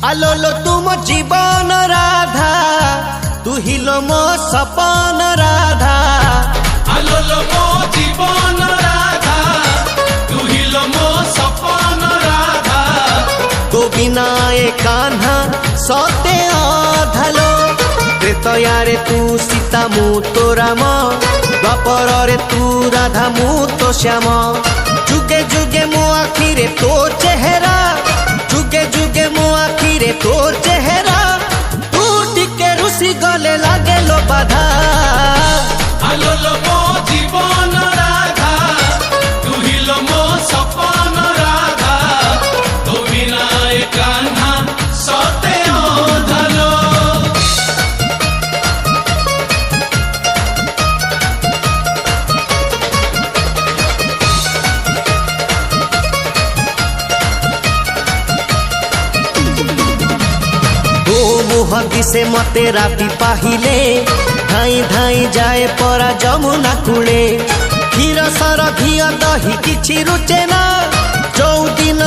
आलोलो तुम जीवन राधा तू हिलो मो सपन राधा आलोलो मो जीवन राधा तू हिलो मो सपन राधा तो बिना ए कान्हा सते अधालो त्रेतया रे तू सीता मु तो राम द्वापर रे तू राधा मु तो श्याम जुगे जुगे मो आखिरे तो चेहरा जुगे जुगे मो आखिरे तो चेहरा तू टिके रुसी गले लागे लो बाधा आलोलो मो जीवन राधा तू हिलो मो सपन राधा तो बिना ए कान्हा सते अधालो मुहदी से मते राती पाहिले धाई धाई जाए परा जमुना कूले क्षीर सर घिया दही किछि रुचे ना जो दिन